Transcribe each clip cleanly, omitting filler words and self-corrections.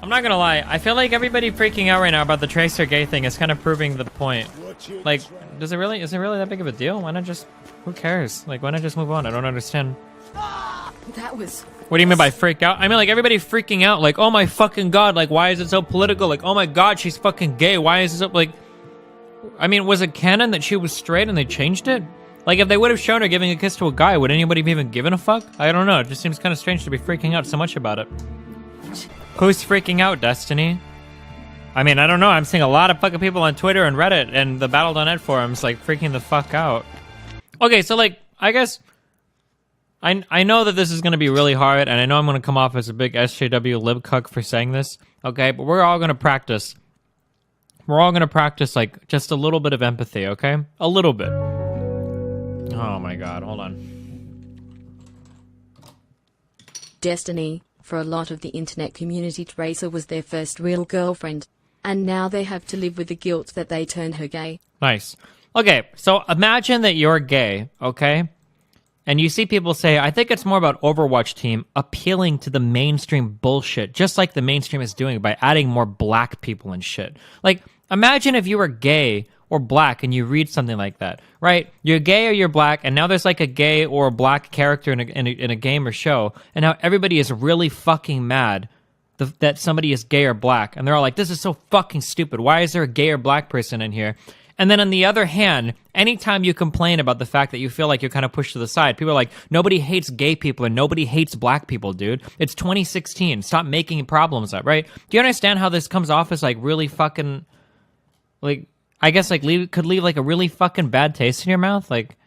I'm not gonna lie, I feel like everybody freaking out right now about the Tracer gay thing is kind of proving the point. Like, is it really that big of a deal? Why not just, who cares? Like, why not just move on? I don't understand. That was... What do you mean by freak out? I mean, like, everybody freaking out, like, oh my fucking god, like, why is it so political? Like, oh my god, she's fucking gay, why is it so, like... I mean, was it canon that she was straight and they changed it? Like, if they would have shown her giving a kiss to a guy, would anybody have even given a fuck? I don't know, it just seems kind of strange to be freaking out so much about it. Who's freaking out, Destiny? I mean, I don't know. I'm seeing a lot of fucking people on Twitter and Reddit and the Battle.net forums, like, freaking the fuck out. Okay, so, like, I guess... I know that this is going to be really hard, and I know I'm going to come off as a big SJW libcuck for saying this, okay? But we're all going to practice. We're all going to practice, like, just a little bit of empathy, okay? A little bit. Oh my god, hold on. Destiny. For a lot of the internet community, Tracer was their first real girlfriend, and now they have to live with the guilt that they turned her gay. Nice. Okay, so imagine that you're gay, okay? And you see people say, I think it's more about Overwatch team appealing to the mainstream bullshit, just like the mainstream is doing by adding more black people and shit. Like, imagine if you were gay or black and you read something like that, right? You're gay or you're black, and now there's like a gay or a black character in a game or show, and now everybody is really fucking mad that somebody is gay or black, and they're all like, this is so fucking stupid. Why is there a gay or black person in here? And then on the other hand, anytime you complain about the fact that you feel like you're kind of pushed to the side, people are like, nobody hates gay people and nobody hates black people, dude. It's 2016. Stop making problems up, right? Do you understand how this comes off as like really fucking, like, I guess like could leave like a really fucking bad taste in your mouth? Like,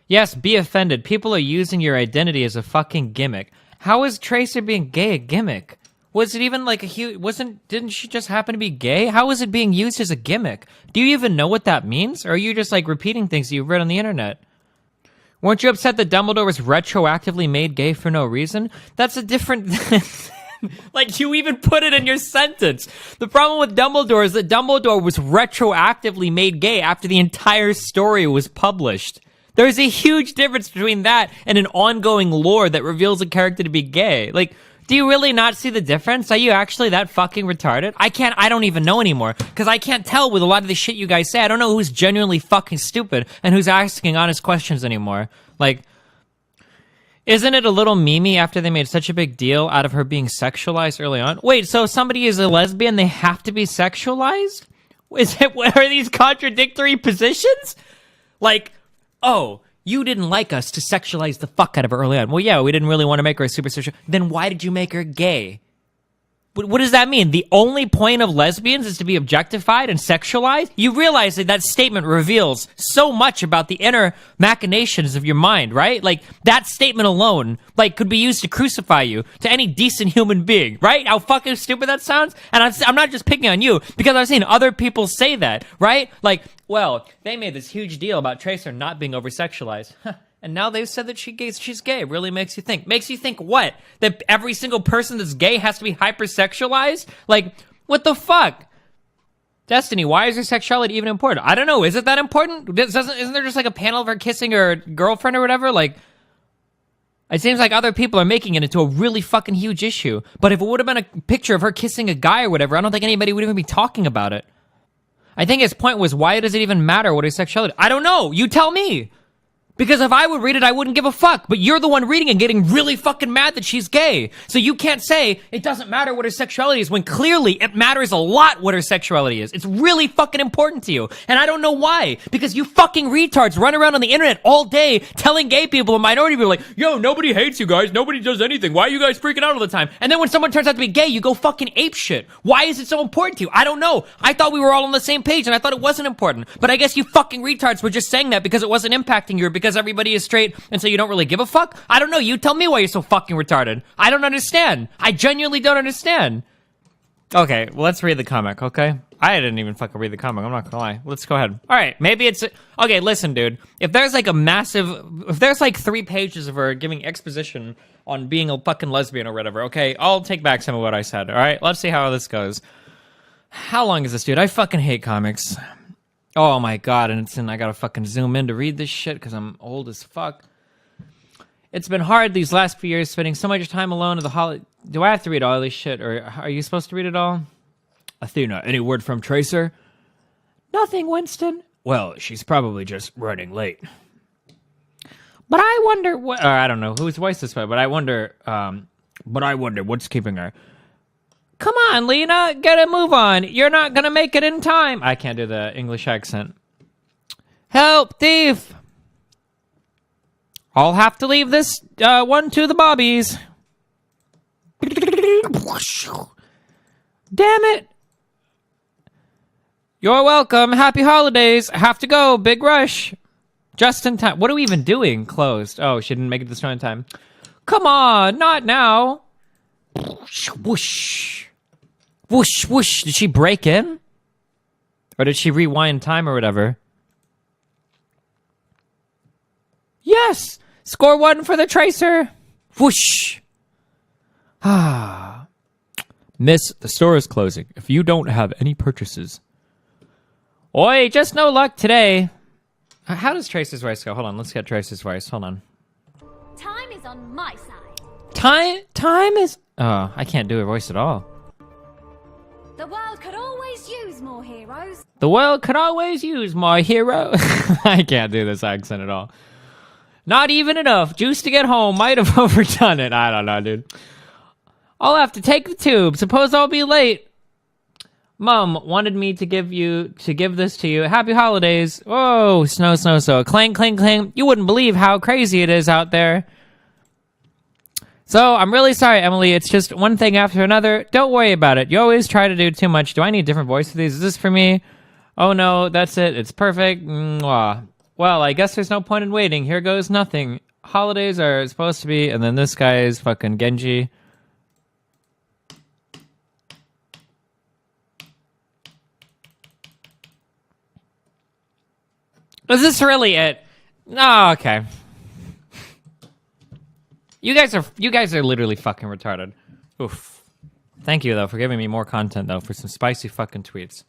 yes, be offended. People are using your identity as a fucking gimmick. How is Tracer being gay a gimmick? Was it even like a huge, didn't she just happen to be gay? How is it being used as a gimmick? Do you even know what that means? Or are you just like repeating things you've read on the internet? Weren't you upset that Dumbledore was retroactively made gay for no reason? That's a different... Like, you even put it in your sentence. The problem with Dumbledore is that Dumbledore was retroactively made gay after the entire story was published. There's a huge difference between that and an ongoing lore that reveals a character to be gay. Like, do you really not see the difference? Are you actually that fucking retarded? I don't even know anymore, because I can't tell with a lot of the shit you guys say. I don't know who's genuinely fucking stupid and who's asking honest questions anymore. Like, isn't it a little memey after they made such a big deal out of her being sexualized early on? Wait, so if somebody is a lesbian, they have to be sexualized? Are these contradictory positions? Like, oh, you didn't like us to sexualize the fuck out of her early on. Well, yeah, we didn't really want to make her a super sexual. Then why did you make her gay? What does that mean? The only point of lesbians is to be objectified and sexualized? You realize that that statement reveals so much about the inner machinations of your mind, right? Like, that statement alone, like, could be used to crucify you to any decent human being, right? How fucking stupid that sounds? And I'm not just picking on you, because I've seen other people say that, right? Like, well, they made this huge deal about Tracer not being over-sexualized. And now they've said that she's gay. Really makes you think. Makes you think what? That every single person that's gay has to be hypersexualized? Like, what the fuck? Destiny, why is her sexuality even important? I don't know. Is it that important? Isn't there just like a panel of her kissing her girlfriend or whatever? Like, it seems like other people are making it into a really fucking huge issue. But if it would have been a picture of her kissing a guy or whatever, I don't think anybody would even be talking about it. I think his point was, why does it even matter what her sexuality? I don't know. You tell me. Because if I would read it, I wouldn't give a fuck. But you're the one reading and getting really fucking mad that she's gay. So you can't say it doesn't matter what her sexuality is when clearly it matters a lot what her sexuality is. It's really fucking important to you. And I don't know why. Because you fucking retards run around on the internet all day telling gay people and minority people like, yo, nobody hates you guys. Nobody does anything. Why are you guys freaking out all the time? And then when someone turns out to be gay, you go fucking ape shit. Why is it so important to you? I don't know. I thought we were all on the same page and I thought it wasn't important. But I guess you fucking retards were just saying that because it wasn't impacting you or because everybody is straight and so you don't really give a fuck? I don't know. You tell me why you're so fucking retarded. I don't understand. I genuinely don't understand. Okay, well, let's read the comic, okay? I didn't even fucking read the comic. I'm not gonna lie. Let's go ahead. All right, maybe it's... Okay, listen, dude. If there's like a massive... If there's like 3 pages of her giving exposition on being a fucking lesbian or whatever, okay? I'll take back some of what I said, all right? Let's see how this goes. How long is this, dude? I fucking hate comics. Oh my god, and I gotta fucking zoom in to read this shit because I'm old as fuck. It's been hard these last few years, spending so much time alone at the holiday. Do I have to read all this shit, or are you supposed to read it all? Athena, any word from Tracer? Nothing, Winston. Well, she's probably just running late. But I wonder what... Or I don't know whose voice this by, but I wonder what's keeping her. Come on, Lena, get a move on. You're not gonna make it in time. I can't do the English accent. Help, thief! I'll have to leave this one to the bobbies. Damn it! You're welcome. Happy holidays. Have to go. Big rush. Just in time. What are we even doing? Closed. Oh, she didn't make it to the store in time. Come on, not now. Whoosh. Whoosh, whoosh. Did she break in? Or did she rewind time or whatever? Yes! Score 1 for the Tracer. Whoosh. Ah. Miss, the store is closing. If you don't have any purchases... Oi, just no luck today. How does Tracer's voice go? Hold on, let's get Tracer's voice. Hold on. Time is on my side. Time is... Oh, I can't do her voice at all. The world could always use more heroes. The world could always use my hero. I can't do this accent at all. Not even enough. Juice to get home. Might have overdone it. I don't know, dude. I'll have to take the tube. Suppose I'll be late. Mom wanted me to give this to you. Happy holidays. Whoa, snow, snow, snow. Clang, clang, clang. You wouldn't believe how crazy it is out there. So, I'm really sorry, Emily. It's just one thing after another. Don't worry about it. You always try to do too much. Do I need a different voice for these? Is this for me? Oh, no, that's it. It's perfect. Mwah. Well, I guess there's no point in waiting. Here goes nothing. Holidays are supposed to be, and then this guy is fucking Genji. Is this really it? Oh, okay. You guys are literally fucking retarded. Oof. Thank you though for giving me more content though for some spicy fucking tweets.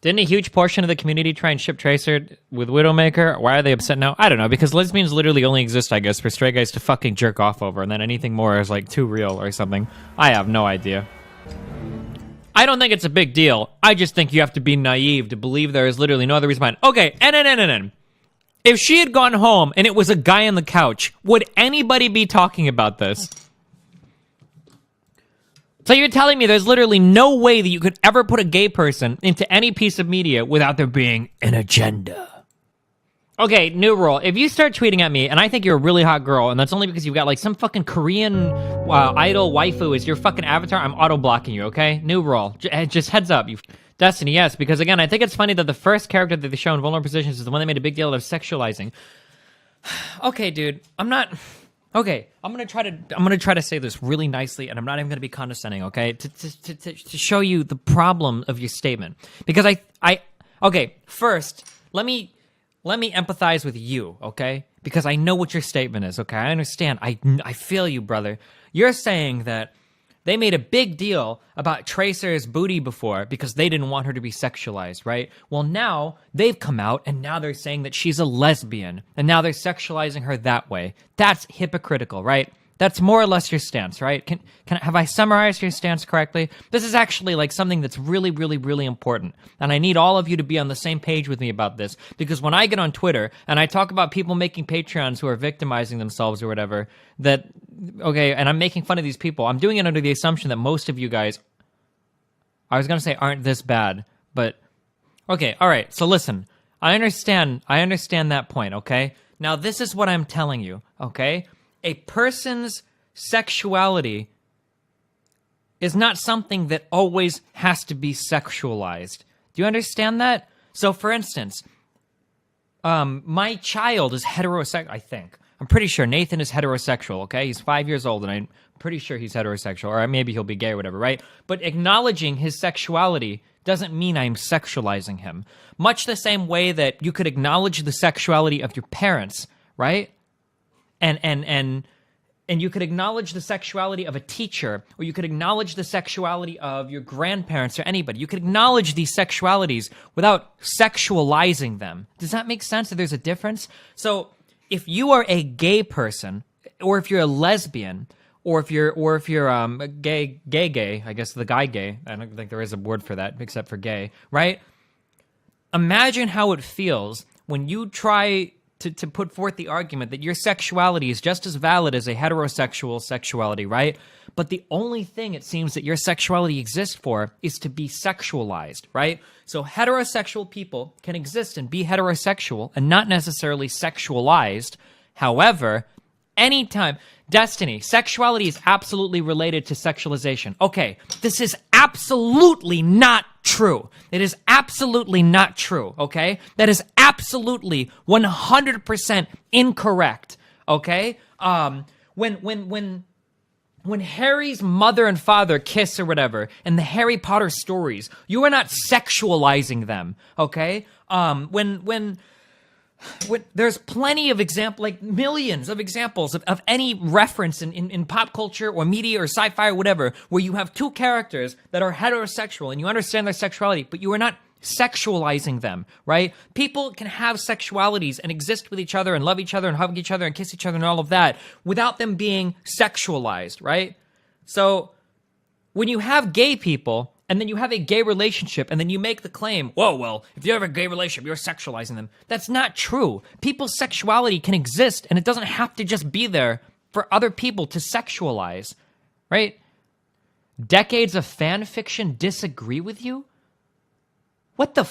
Didn't a huge portion of the community try and ship Tracer with Widowmaker? Why are they upset now? I don't know, because lesbians literally only exist, I guess, for straight guys to fucking jerk off over, and then anything more is like too real or something. I have no idea. I don't think it's a big deal. I just think you have to be naive to believe there is literally no other reason behind it. Okay, and. If she had gone home and it was a guy on the couch, would anybody be talking about this? So you're telling me there's literally no way that you could ever put a gay person into any piece of media without there being an agenda? Okay, new rule. If you start tweeting at me and I think you're a really hot girl, and that's only because you've got like some fucking Korean idol waifu as your fucking avatar, I'm auto-blocking you, okay? New rule. Just heads up. Destiny, yes, because again, I think it's funny that the first character that they show in vulnerable positions is the one they made a big deal of sexualizing. Okay, dude, I'm gonna try to say this really nicely, and I'm not even gonna be condescending, okay? To show you the problem of your statement, because okay, first let me empathize with you, okay? Because I know what your statement is, okay? I understand. I feel you, brother. You're saying that they made a big deal about Tracer's booty before because they didn't want her to be sexualized, right? Well, now they've come out and now they're saying that she's a lesbian and now they're sexualizing her that way. That's hypocritical, right? That's more or less your stance, right? Have I summarized your stance correctly? This is actually like something that's really, really, really important. And I need all of you to be on the same page with me about this, because when I get on Twitter and I talk about people making Patreons who are victimizing themselves or whatever, and I'm making fun of these people, I'm doing it under the assumption that most of you guys, I was going to say aren't this bad, but okay, all right. So listen, I understand that point, okay? Now this is what I'm telling you, okay? A person's sexuality is not something that always has to be sexualized. Do you understand that? So, for instance, my child is heterosexual, I think. I'm pretty sure Nathan is heterosexual, okay? He's 5 years old, and I'm pretty sure he's heterosexual, or maybe he'll be gay or whatever, right? But acknowledging his sexuality doesn't mean I'm sexualizing him. Much the same way that you could acknowledge the sexuality of your parents, right? And you could acknowledge the sexuality of a teacher, or you could acknowledge the sexuality of your grandparents or anybody. You could acknowledge these sexualities without sexualizing them. Does that make sense that there's a difference? So if you are a gay person, a lesbian, or if you're gay, I guess the guy gay. I don't think there is a word for that except for gay, right? Imagine how it feels when you try to put forth the argument that your sexuality is just as valid as a heterosexual sexuality, right? But the only thing it seems that your sexuality exists for is to be sexualized, right? So heterosexual people can exist and be heterosexual and not necessarily sexualized. However, anytime, Destiny, sexuality is absolutely related to sexualization. Okay, this is absolutely not true. It is absolutely not true, okay? That is absolutely 100% incorrect, okay? When Harry's mother and father kiss or whatever, and the Harry Potter stories, you are not sexualizing them, okay? When there's plenty of like millions of examples of any reference in pop culture or media or sci-fi or whatever, where you have two characters that are heterosexual and you understand their sexuality, but you are not sexualizing them, right? People can have sexualities and exist with each other and love each other and hug each other and kiss each other and all of that without them being sexualized, right? So when you have gay people and then you have a gay relationship and then you make the claim, whoa, well, if you have a gay relationship, you're sexualizing them. That's not true. People's sexuality can exist and it doesn't have to just be there for other people to sexualize, right? Decades of fan fiction disagree with you? What the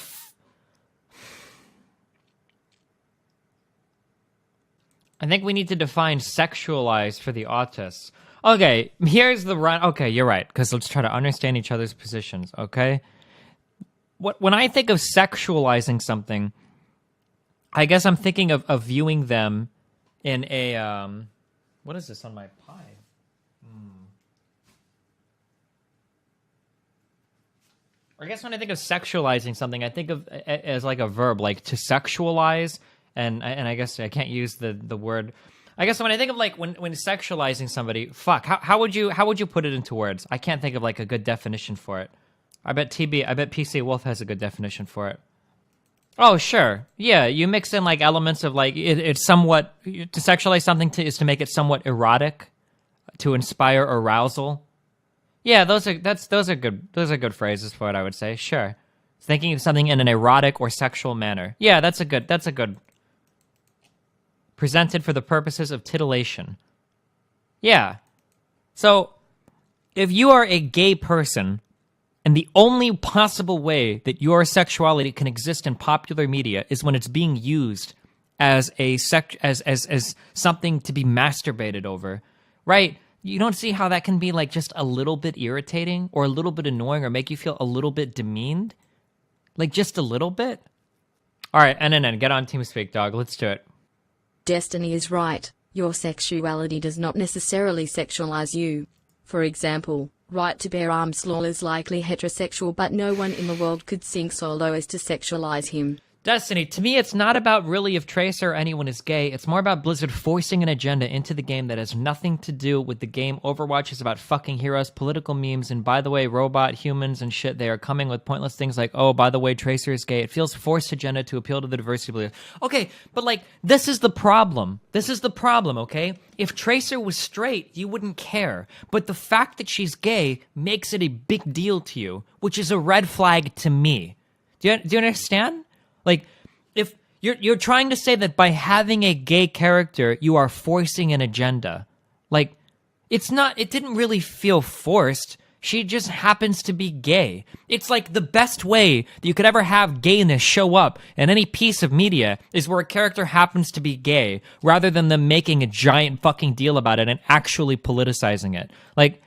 I think we need to define sexualized for the autists. Okay, here's the run. Okay, you're right, because let's try to understand each other's positions, okay? When I think of sexualizing something, I guess I'm thinking of viewing them in a, what is this on my pie? I guess when I think of sexualizing something, I think of it as like a verb, like to sexualize, and I guess I can't use the word. I guess when I think of like when sexualizing somebody, how would you put it into words? I can't think of like a good definition for it. I bet PC Wolf has a good definition for it. Oh, sure. Yeah, you mix in like elements of like it's somewhat to sexualize something is to make it somewhat erotic, to inspire arousal. Yeah, those are good phrases for it, I would say. Sure. Thinking of something in an erotic or sexual manner. Yeah, that's a good presented for the purposes of titillation. Yeah. So, if you are a gay person, and the only possible way that your sexuality can exist in popular media is when it's being used as as something to be masturbated over, right? You don't see how that can be like just a little bit irritating or a little bit annoying or make you feel a little bit demeaned? Like just a little bit? All right, NNN, get on TeamSpeak, dog. Let's do it. Destiny is right. Your sexuality does not necessarily sexualize you. For example, Right to Bear Arms Law is likely heterosexual, but no one in the world could sing solo as to sexualize him. Destiny, to me, it's not about really if Tracer or anyone is gay. It's more about Blizzard forcing an agenda into the game that has nothing to do with the game. Overwatch is about fucking heroes, political memes, and by the way, robot humans and shit, they are coming with pointless things like, oh, by the way, Tracer is gay. It feels forced agenda to appeal to the diversity belief. Okay, but like, this is the problem. This is the problem, okay? If Tracer was straight, you wouldn't care. But the fact that she's gay makes it a big deal to you, which is a red flag to me. Do you understand? Like, if you're trying to say that by having a gay character, you are forcing an agenda. Like, it didn't really feel forced. She just happens to be gay. It's like the best way that you could ever have gayness show up in any piece of media is where a character happens to be gay, rather than them making a giant fucking deal about it and actually politicizing it. Like,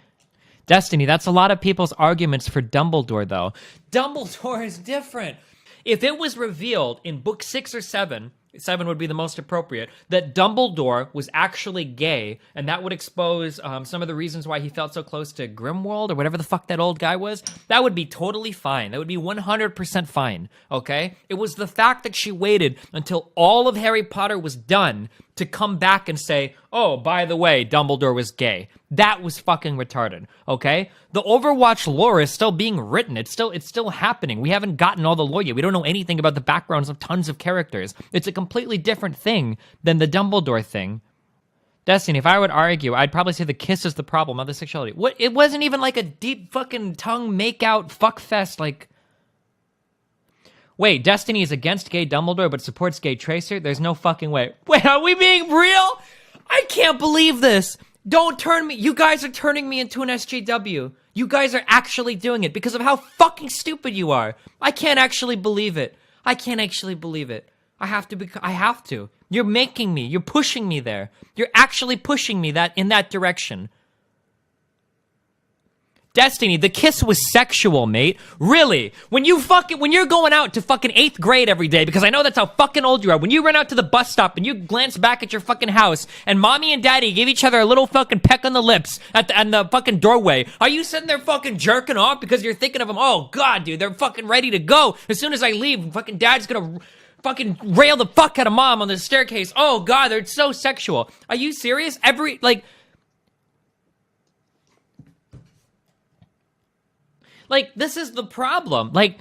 Destiny, that's a lot of people's arguments for Dumbledore, though. Dumbledore is different. If it was revealed in book 6 or 7, 7 would be the most appropriate, that Dumbledore was actually gay, and that would expose some of the reasons why he felt so close to Grimwald, or whatever the fuck that old guy was, that would be totally fine. That would be 100% fine, okay? It was the fact that she waited until all of Harry Potter was done to come back and say, oh, by the way, Dumbledore was gay. That was fucking retarded, okay? The Overwatch lore is still being written. It's still happening. We haven't gotten all the lore yet. We don't know anything about the backgrounds of tons of characters. It's a completely different thing than the Dumbledore thing. Destiny, if I would argue, I'd probably say the kiss is the problem, not the sexuality. What? It wasn't even like a deep fucking tongue make-out fuckfest, like... Wait, Destiny is against gay Dumbledore but supports gay Tracer? There's no fucking way. Wait, are we being real? I can't believe this. Don't turn me... You guys are turning me into an SJW. You guys are actually doing it because of how fucking stupid you are. I can't actually believe it. I can't actually believe it. I have to. You're making me. You're pushing me there. You're actually pushing me in that direction. Destiny, the kiss was sexual, mate. Really? When you're going out to fucking 8th grade every day, because I know that's how fucking old you are, when you run out to the bus stop and you glance back at your fucking house and mommy and daddy give each other a little fucking peck on the lips at the fucking doorway, are you sitting there fucking jerking off because you're thinking of them, oh god, dude, they're fucking ready to go. As soon as I leave, fucking dad's gonna fucking rail the fuck out of mom on the staircase. Oh god, they're so sexual. Are you serious? Like, this is the problem. Like,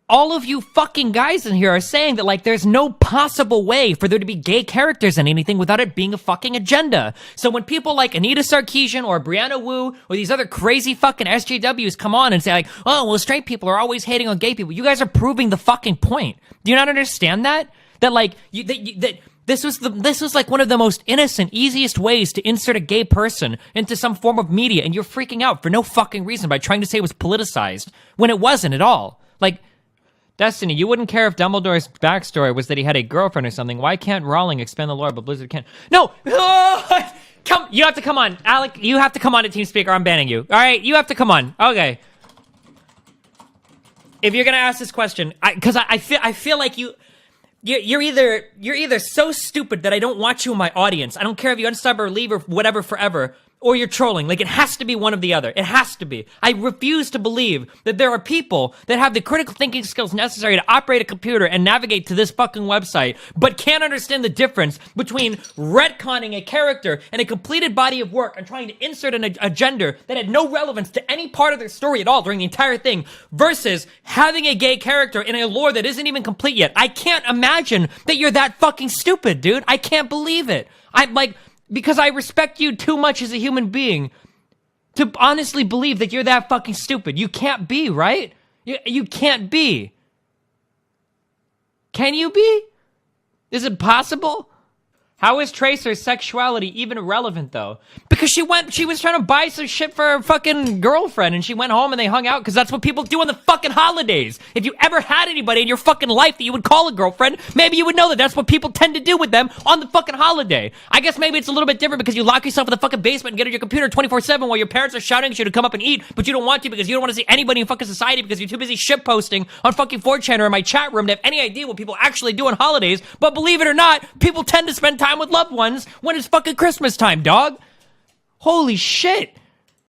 all of you fucking guys in here are saying that, like, there's no possible way for there to be gay characters in anything without it being a fucking agenda. So when people like Anita Sarkeesian or Brianna Wu or these other crazy fucking SJWs come on and say, like, oh, well, straight people are always hating on gay people, you guys are proving the fucking point. Do you not understand that? That, like, this was like one of the most innocent, easiest ways to insert a gay person into some form of media, and you're freaking out for no fucking reason by trying to say it was politicized when it wasn't at all. Like, Destiny, you wouldn't care if Dumbledore's backstory was that he had a girlfriend or something. Why can't Rowling expand the lore, but Blizzard can't? No! You have to come on. Alec, you have to come on to TeamSpeak or I'm banning you. All right, you have to come on. Okay. If you're gonna ask this question, because I feel like you're either so stupid that I don't want you in my audience. I don't care if you unsub or leave or whatever forever, or you're trolling. Like, it has to be one or the other. It has to be. I refuse to believe that there are people that have the critical thinking skills necessary to operate a computer and navigate to this fucking website, but can't understand the difference between retconning a character and a completed body of work and trying to insert a gender that had no relevance to any part of their story at all during the entire thing, versus having a gay character in a lore that isn't even complete yet. I can't imagine that you're that fucking stupid, dude. I can't believe it. Because I respect you too much as a human being to honestly believe that you're that fucking stupid. You can't be, right? You can't be. Can you be? Is it possible? How is Tracer's sexuality even relevant, though? Because she was trying to buy some shit for her fucking girlfriend, and she went home and they hung out, because that's what people do on the fucking holidays. If you ever had anybody in your fucking life that you would call a girlfriend, maybe you would know that that's what people tend to do with them on the fucking holiday. I guess maybe it's a little bit different because you lock yourself in the fucking basement and get on your computer 24/7 while your parents are shouting at you to come up and eat, but you don't want to because you don't want to see anybody in fucking society because you're too busy shitposting on fucking 4chan or in my chat room to have any idea what people actually do on holidays. But believe it or not, people tend to spend time with loved ones when it's fucking Christmas time, dog. Holy shit.